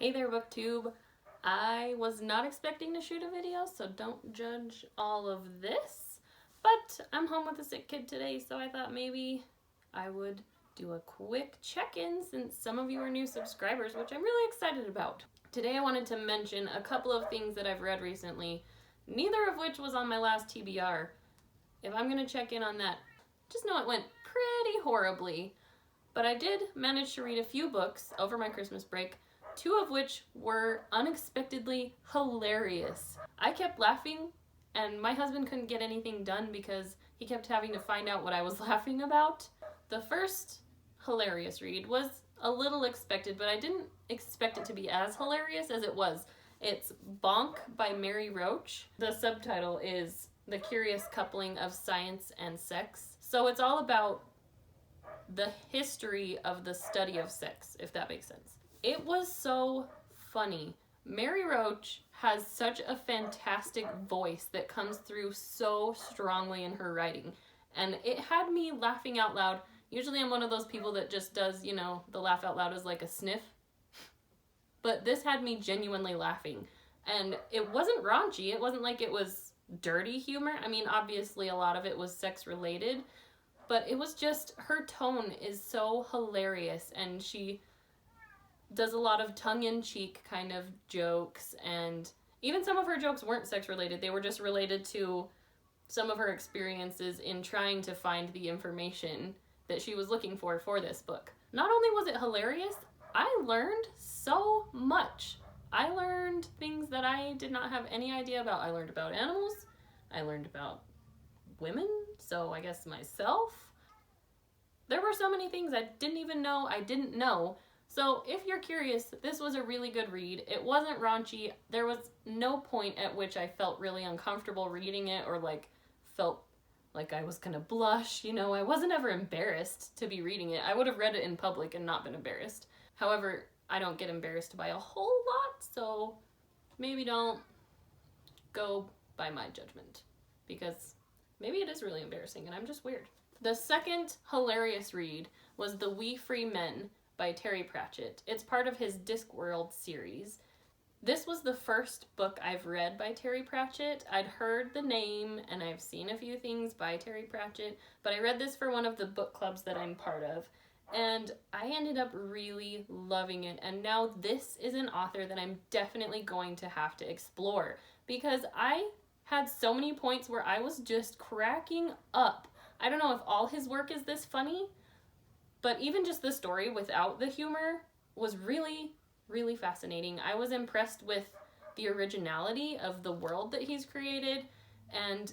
Hey there, BookTube. I was not expecting to shoot a video, so don't judge all of this. But I'm home with a sick kid today, so I thought maybe I would do a quick check-in since some of you are new subscribers, which I'm really excited about. Today I wanted to mention a couple of things that I've read recently, neither of which was on my last TBR. If I'm going to check in on that, just know it went pretty horribly. But I did manage to read a few books over my Christmas break, two of which were unexpectedly hilarious. I kept laughing, and my husband couldn't get anything done because he kept having to find out what I was laughing about. The first hilarious read was a little expected, but I didn't expect it to be as hilarious as it was. It's Bonk by Mary Roach. The subtitle is The Curious Coupling of Science and Sex. So it's all about the history of the study of sex, if that makes sense. It was so funny. Mary Roach has such a fantastic voice that comes through so strongly in her writing, and it had me laughing out loud. Usually I'm one of those people that just does, you know, the laugh out loud is like a sniff, but this had me genuinely laughing. And it wasn't raunchy. It wasn't like it was dirty humor. I mean, obviously a lot of it was sex related, but it was just, her tone is so hilarious, and she does a lot of tongue-in-cheek kind of jokes, and even some of her jokes weren't sex related. They were just related to some of her experiences in trying to find the information that she was looking for this book. Not only was it hilarious, I learned so much. I learned things that I did not have any idea about. I learned about animals. I learned about women, so I guess myself. There were so many things I didn't even know I didn't know. So if you're curious, this was a really good read. It wasn't raunchy. There was no point at which I felt really uncomfortable reading it or felt like I was gonna blush. You know, I wasn't ever embarrassed to be reading it. I would have read it in public and not been embarrassed. However, I don't get embarrassed by a whole lot, so maybe don't go by my judgment, because maybe it is really embarrassing and I'm just weird. The second hilarious read was The We Free Men by Terry Pratchett. It's part of his Discworld series. This was the first book I've read by Terry Pratchett. I'd heard the name and I've seen a few things by Terry Pratchett, but I read this for one of the book clubs that I'm part of, and I ended up really loving it. And now this is an author that I'm definitely going to have to explore, because I had so many points where I was just cracking up. I don't know if all his work is this funny, but even just the story without the humor was really, really fascinating. I was impressed with the originality of the world that he's created, and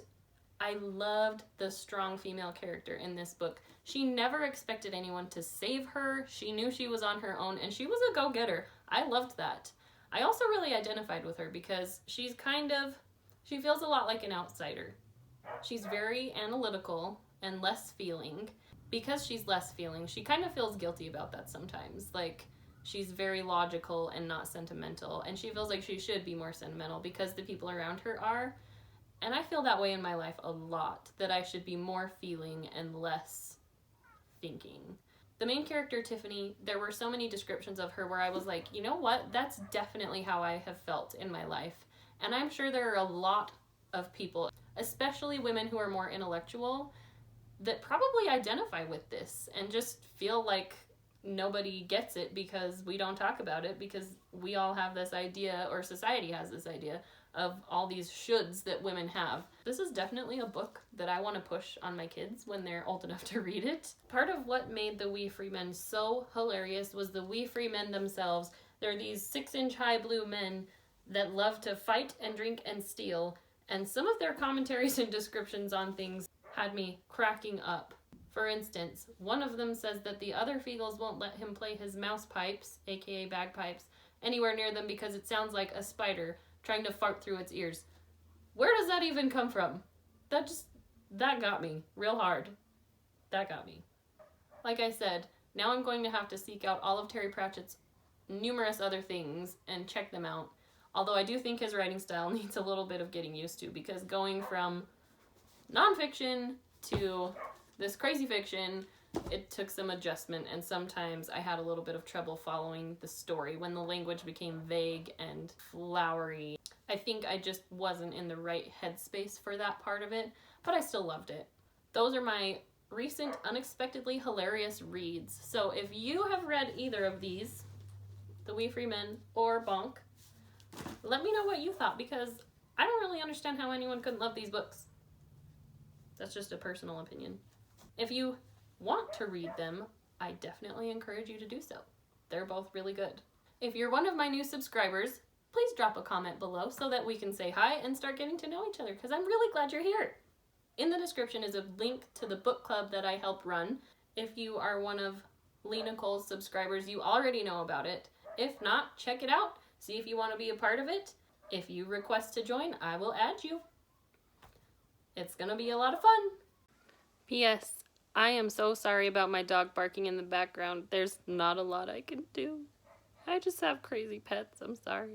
I loved the strong female character in this book. She never expected anyone to save her. She knew she was on her own, and she was a go-getter. I loved that. I also really identified with her because she feels a lot like an outsider. She's very analytical and less feeling. Because she's less feeling, she kind of feels guilty about that sometimes. Like, she's very logical and not sentimental, and she feels like she should be more sentimental because the people around her are. And I feel that way in my life a lot, that I should be more feeling and less thinking. The main character, Tiffany, there were so many descriptions of her where I was like, you know what? That's definitely how I have felt in my life. And I'm sure there are a lot of people, especially women who are more intellectual, that probably identify with this and just feel like nobody gets it because we don't talk about it, because we all have this idea, or society has this idea, of all these shoulds that women have. This is definitely a book that I want to push on my kids when they're old enough to read it. Part of what made the We Free Men so hilarious was the We Free Men themselves. They're these 6-inch high blue men that love to fight and drink and steal, and some of their commentaries and descriptions on things had me cracking up. For instance, one of them says that the other Feagles won't let him play his mouse pipes, aka bagpipes, anywhere near them because it sounds like a spider trying to fart through its ears. Where does that even come from? That got me real hard. That got me. Like I said, now I'm going to have to seek out all of Terry Pratchett's numerous other things and check them out. Although I do think his writing style needs a little bit of getting used to, because going from nonfiction to this crazy fiction it took some adjustment, and sometimes I had a little bit of trouble following the story when the language became vague and flowery. I think I just wasn't in the right headspace for that part of it, but I still loved it. Those are my recent unexpectedly hilarious reads. So if you have read either of these, The Wee Free Men or Bonk, let me know what you thought, because I don't really understand how anyone couldn't love these books. That's just a personal opinion. If you want to read them, I definitely encourage you to do so. They're both really good. If you're one of my new subscribers, please drop a comment below so that we can say hi and start getting to know each other, because I'm really glad you're here. In the description is a link to the book club that I help run. If you are one of Lee Nicole's subscribers, you already know about it. If not, check it out. See if you want to be a part of it. If you request to join, I will add you. It's gonna be a lot of fun. P.S. I am so sorry about my dog barking in the background. There's not a lot I can do. I just have crazy pets. I'm sorry.